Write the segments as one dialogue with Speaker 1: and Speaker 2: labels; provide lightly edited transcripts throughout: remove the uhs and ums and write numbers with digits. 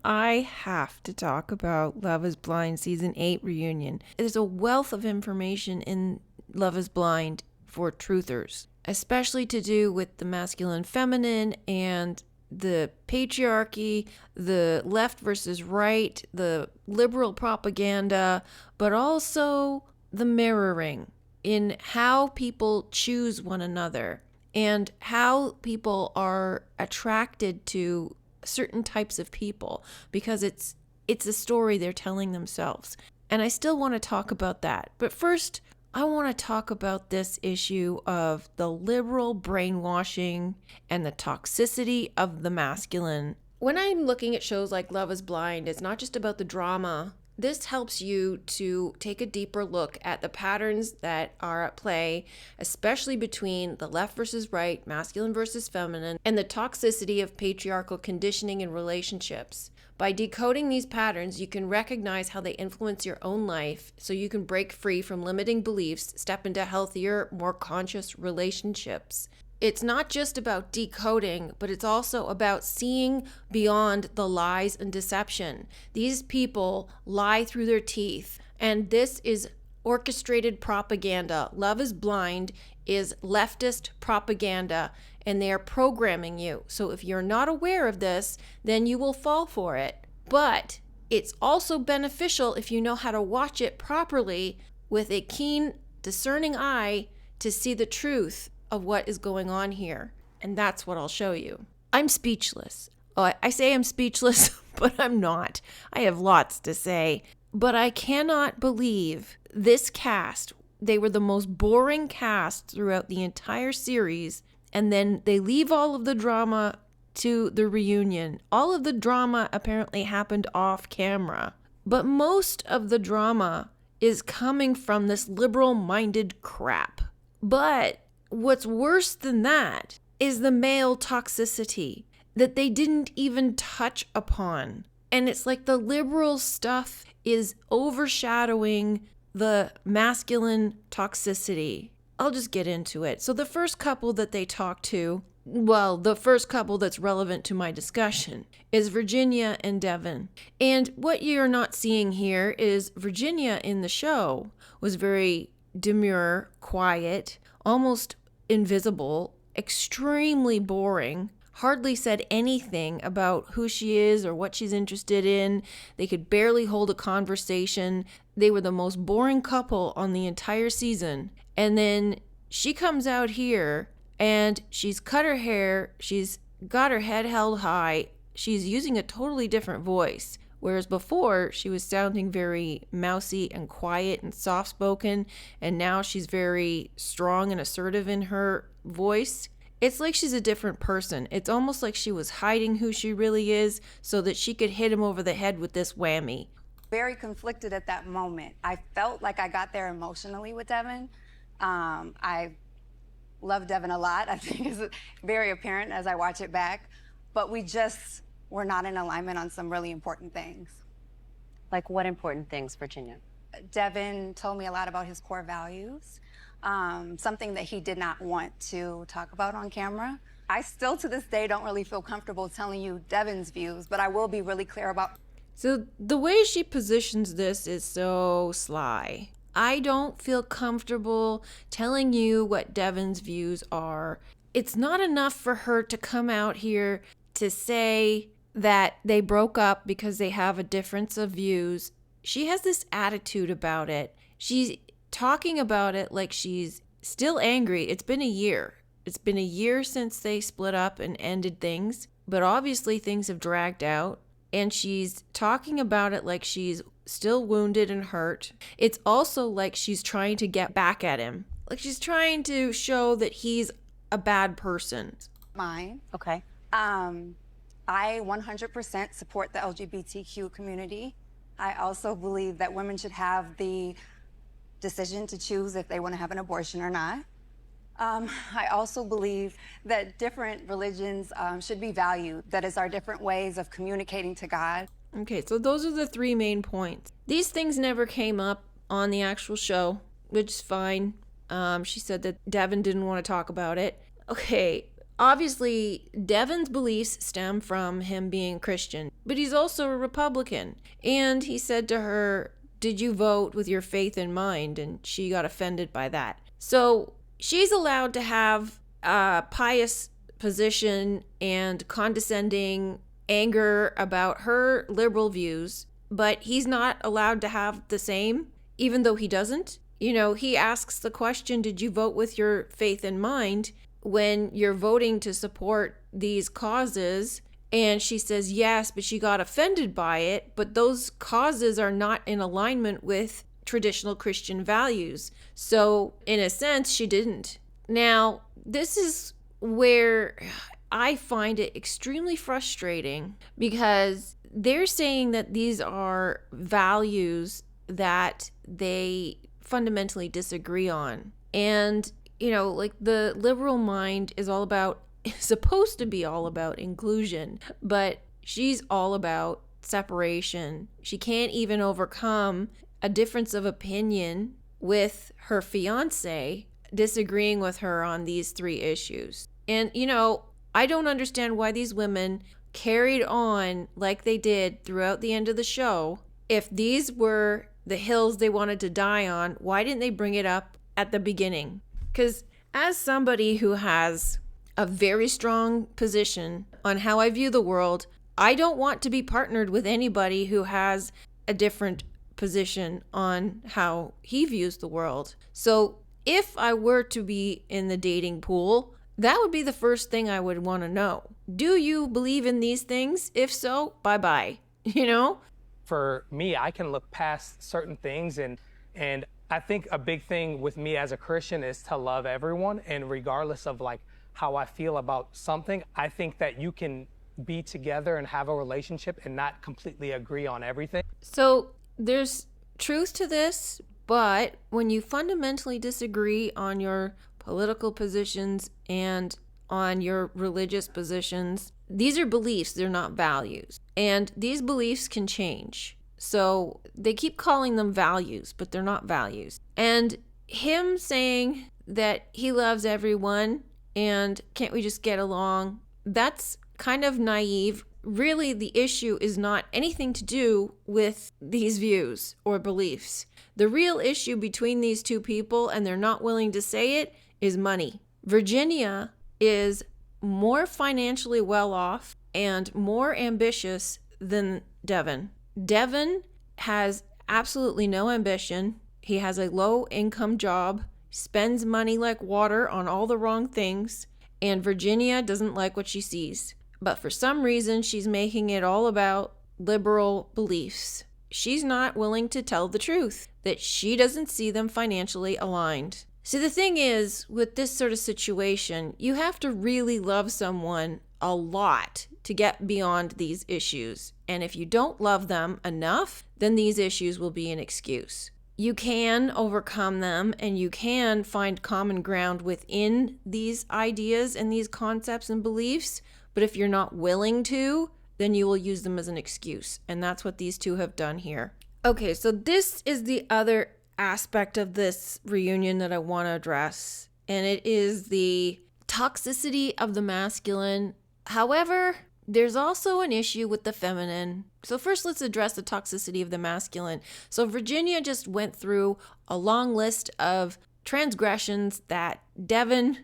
Speaker 1: I have to talk about Love is Blind Season 8 reunion. There's a wealth of information in Love is Blind for truthers, especially to do with the masculine feminine and the patriarchy, the left versus right, the liberal propaganda, but also the mirroring in how people choose one another and how people are attracted to certain types of people because it's a story they're telling themselves. And I still want to talk about that. But first, I want to talk about this issue of the liberal brainwashing and the toxicity of the masculine. When I'm looking at shows like Love is Blind, it's not just about the drama. This helps you to take a deeper look at the patterns that are at play, especially between the left versus right, masculine versus feminine, and the toxicity of patriarchal conditioning in relationships. By decoding these patterns, you can recognize how they influence your own life so you can break free from limiting beliefs, step into healthier, more conscious relationships. It's not just about decoding, but it's also about seeing beyond the lies and deception. These people lie through their teeth, and this is orchestrated propaganda. Love is Blind is leftist propaganda, and they are programming you. So if you're not aware of this, then you will fall for it. But it's also beneficial if you know how to watch it properly with a keen, discerning eye to see the truth of what is going on here. And that's what I'll show you. I'm speechless. Oh, I say I'm speechless, but I'm not. I have lots to say. But I cannot believe this cast. They were the most boring cast throughout the entire series. And then they leave all of the drama to the reunion. All of the drama apparently happened off camera. But most of the drama is coming from this liberal-minded crap. But what's worse than that is the male toxicity that they didn't even touch upon. And it's like the liberal stuff is overshadowing the masculine toxicity. I'll just get into it. So the first couple that they talk to, well, the first couple that's relevant to my discussion is Virginia and Devin. And what you're not seeing here is Virginia in the show was very demure, quiet, almost invisible, extremely boring, hardly said anything about who she is or what she's interested in. They could barely hold a conversation. They were the most boring couple on the entire season. And then she comes out here and she's cut her hair. She's got her head held high. She's using a totally different voice. Whereas before, she was sounding very mousy and quiet and soft-spoken, and now she's very strong and assertive in her voice. It's like she's a different person. It's almost like she was hiding who she really is so that she could hit him over the head with this whammy.
Speaker 2: Very conflicted at that moment. I felt like I got there emotionally with Devin. I love Devin a lot. I think it's very apparent as I watch it back. But we just were not in alignment on some really important things.
Speaker 3: Like what important things, Virginia?
Speaker 2: Devin told me a lot about his core values, something that he did not want to talk about on camera. I still to this day don't really feel comfortable telling you Devin's views, but I will be really clear about.
Speaker 1: So the way she positions this is so sly. I don't feel comfortable telling you what Devin's views are. It's not enough for her to come out here to say that they broke up because they have a difference of views. She has this attitude about it. She's talking about it like she's still angry. It's been a year. It's been a year since they split up and ended things, but obviously things have dragged out, and she's talking about it like she's still wounded and hurt. It's also like she's trying to get back at him. Like she's trying to show that he's a bad person.
Speaker 2: Mine.
Speaker 3: Okay.
Speaker 2: I 100% support the LGBTQ community. I also believe that women should have the decision to choose if they want to have an abortion or not. I also believe that different religions should be valued. That is our different ways of communicating to God.
Speaker 1: Okay, so those are the three main points. These things never came up on the actual show, which is fine. She said that Devin didn't want to talk about it. Okay, obviously, Devin's beliefs stem from him being Christian, but he's also a Republican. And he said to her, "Did you vote with your faith in mind?" And she got offended by that. So she's allowed to have a pious position and condescending anger about her liberal views, but he's not allowed to have the same, even though he doesn't. You know, he asks the question, "Did you vote with your faith in mind?" when you're voting to support these causes. And she says yes, but she got offended by it. But those causes are not in alignment with traditional Christian values. So in a sense, she didn't. Now, this is where I find it extremely frustrating, because they're saying that these are values that they fundamentally disagree on. And, you know, like, the liberal mind is all about, supposed to be all about inclusion, but she's all about separation. She can't even overcome a difference of opinion with her fiance disagreeing with her on these three issues. And, you know, I don't understand why these women carried on like they did throughout the end of the show. If these were the hills they wanted to die on, why didn't they bring it up at the beginning? Because as somebody who has a very strong position on how I view the world, I don't want to be partnered with anybody who has a different position on how he views the world. So if I were to be in the dating pool, that would be the first thing I would want to know. Do you believe in these things? If so, bye-bye. You know?
Speaker 4: For me, I can look past certain things, and I think a big thing with me as a Christian is to love everyone, and regardless of like how I feel about something, I think that you can be together and have a relationship and not completely agree on everything.
Speaker 1: So there's truth to this, but when you fundamentally disagree on your political positions and on your religious positions, these are beliefs, they're not values. And these beliefs can change. So they keep calling them values, but they're not values. And him saying that he loves everyone and can't we just get along, that's kind of naive. Really, the issue is not anything to do with these views or beliefs. The real issue between these two people, and they're not willing to say it, is money. Virginia is more financially well off and more ambitious than Devin. Devin has absolutely no ambition. He has a low income job, spends money like water on all the wrong things, and Virginia doesn't like what she sees. But for some reason, she's making it all about liberal beliefs. She's not willing to tell the truth, that she doesn't see them financially aligned. See, the thing is, with this sort of situation, you have to really love someone a lot to get beyond these issues. And if you don't love them enough, then these issues will be an excuse. You can overcome them and you can find common ground within these ideas and these concepts and beliefs. But if you're not willing to, then you will use them as an excuse. And that's what these two have done here. Okay, so this is the other aspect of this reunion that I want to address. And it is the toxicity of the masculine. However, there's also an issue with the feminine. So first, let's address the toxicity of the masculine. So Virginia just went through a long list of transgressions that Devin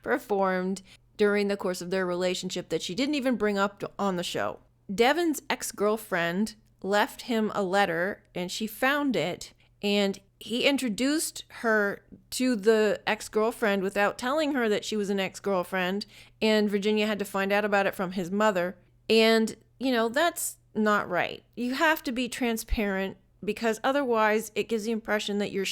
Speaker 1: performed during the course of their relationship that she didn't even bring up on the show. Devin's ex-girlfriend left him a letter and she found it, and he introduced her to the ex-girlfriend without telling her that she was an ex-girlfriend, and Virginia had to find out about it from his mother. And, you know, that's not right. You have to be transparent, because otherwise it gives the impression that you're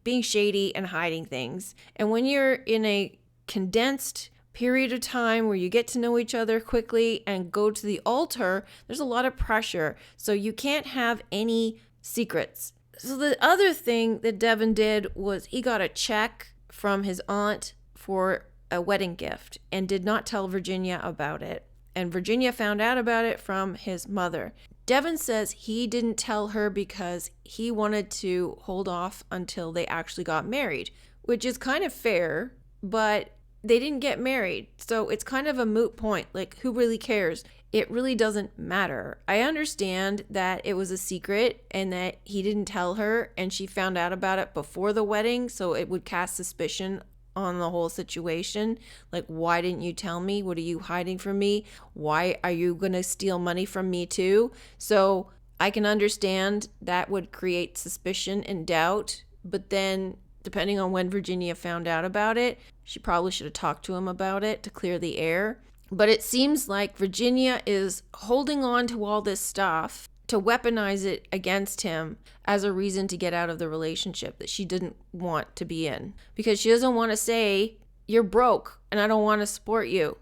Speaker 1: being shady and hiding things. And when you're in a condensed period of time where you get to know each other quickly and go to the altar, there's a lot of pressure. So you can't have any secrets. So the other thing that Devin did was he got a check from his aunt for a wedding gift and did not tell Virginia about it. And Virginia found out about it from his mother. Devin says he didn't tell her because he wanted to hold off until they actually got married, which is kind of fair, but they didn't get married. So it's kind of a moot point. Like, who really cares? It really doesn't matter. I understand that it was a secret and that he didn't tell her and she found out about it before the wedding, so it would cast suspicion on the whole situation. Like, why didn't you tell me? What are you hiding from me? Why are you going to steal money from me too? So I can understand that would create suspicion and doubt, but then depending on when Virginia found out about it, she probably should have talked to him about it to clear the air. But it seems like Virginia is holding on to all this stuff to weaponize it against him as a reason to get out of the relationship that she didn't want to be in. Because she doesn't want to say, you're broke and I don't want to support you,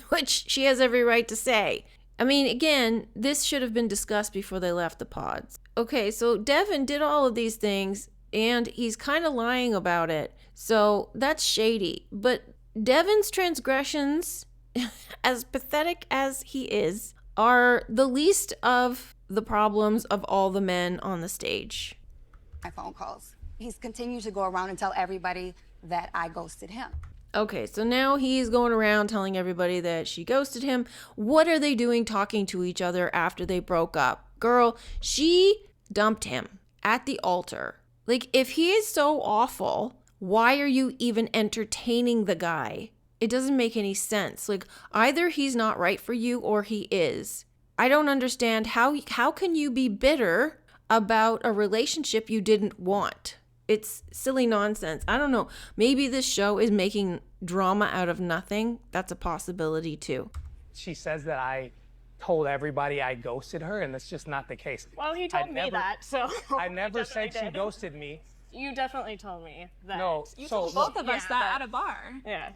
Speaker 1: which she has every right to say. I mean, again, this should have been discussed before they left the pods. Okay, so Devin did all of these things and he's kind of lying about it. So that's shady. But Devin's transgressions, as pathetic as he is, are the least of the problems of all the men on the stage.
Speaker 2: My phone calls. He's continued to go around and tell everybody that I ghosted him.
Speaker 1: Okay, so now he's going around telling everybody that she ghosted him. What are they doing talking to each other after they broke up? Girl, she dumped him at the altar. Like, if he is so awful, why are you even entertaining the guy? It doesn't make any sense. Like, either he's not right for you or he is. I don't understand how can you be bitter about a relationship you didn't want? It's silly nonsense. I don't know. Maybe this show is making drama out of nothing. That's a possibility too.
Speaker 4: She says that I told everybody I ghosted her, and that's just not the case.
Speaker 5: Well, he told me that, so.
Speaker 4: I never said she
Speaker 5: did.
Speaker 4: ghosted me.
Speaker 5: You definitely told me that.
Speaker 4: No,
Speaker 5: You
Speaker 4: so
Speaker 5: told
Speaker 4: look,
Speaker 5: both of us that at a bar. Yeah.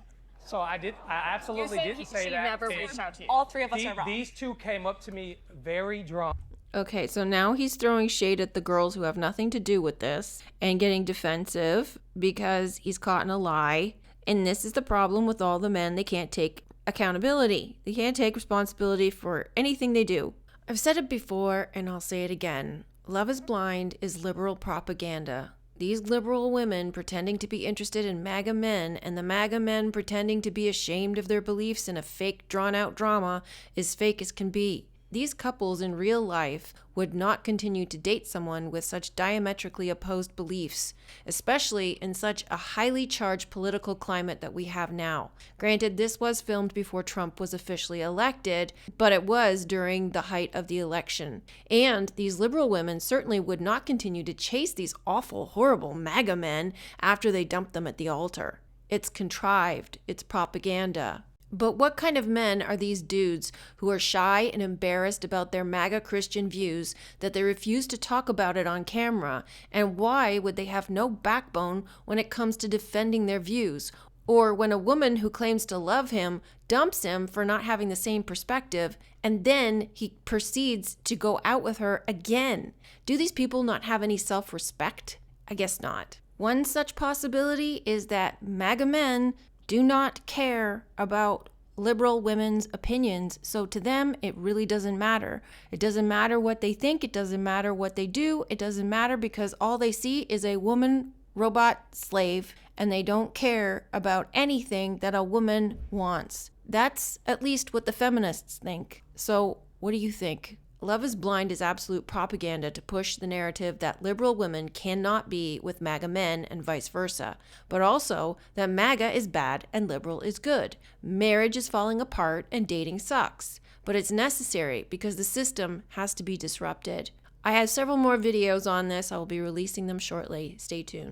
Speaker 4: So I absolutely didn't say
Speaker 5: she
Speaker 4: that.
Speaker 5: never
Speaker 4: and
Speaker 5: reached out to you. All three of us
Speaker 4: the-
Speaker 5: are wrong.
Speaker 4: These two came up to me very drunk.
Speaker 1: Okay, so now he's throwing shade at the girls who have nothing to do with this and getting defensive because he's caught in a lie. And this is the problem with all the men. They can't take accountability. They can't take responsibility for anything they do. I've said it before and I'll say it again. Love is Blind is liberal propaganda. These liberal women pretending to be interested in MAGA men and the MAGA men pretending to be ashamed of their beliefs in a fake drawn-out drama is fake as can be. These couples in real life would not continue to date someone with such diametrically opposed beliefs, especially in such a highly charged political climate that we have now. Granted, this was filmed before Trump was officially elected, but it was during the height of the election. And these liberal women certainly would not continue to chase these awful, horrible MAGA men after they dumped them at the altar. It's contrived. It's propaganda. But what kind of men are these dudes who are shy and embarrassed about their MAGA Christian views that they refuse to talk about it on camera? And why would they have no backbone when it comes to defending their views? Or when a woman who claims to love him dumps him for not having the same perspective, and then he proceeds to go out with her again? Do these people not have any self-respect? I guess not. One such possibility is that MAGA men do not care about liberal women's opinions, so to them it really doesn't matter. It doesn't matter what they think, it doesn't matter what they do, it doesn't matter because all they see is a woman robot slave and they don't care about anything that a woman wants. That's at least what the feminists think. So what do you think? Love is Blind is absolute propaganda to push the narrative that liberal women cannot be with MAGA men and vice versa, but also that MAGA is bad and liberal is good. Marriage is falling apart and dating sucks, but it's necessary because the system has to be disrupted. I have several more videos on this. I will be releasing them shortly. Stay tuned.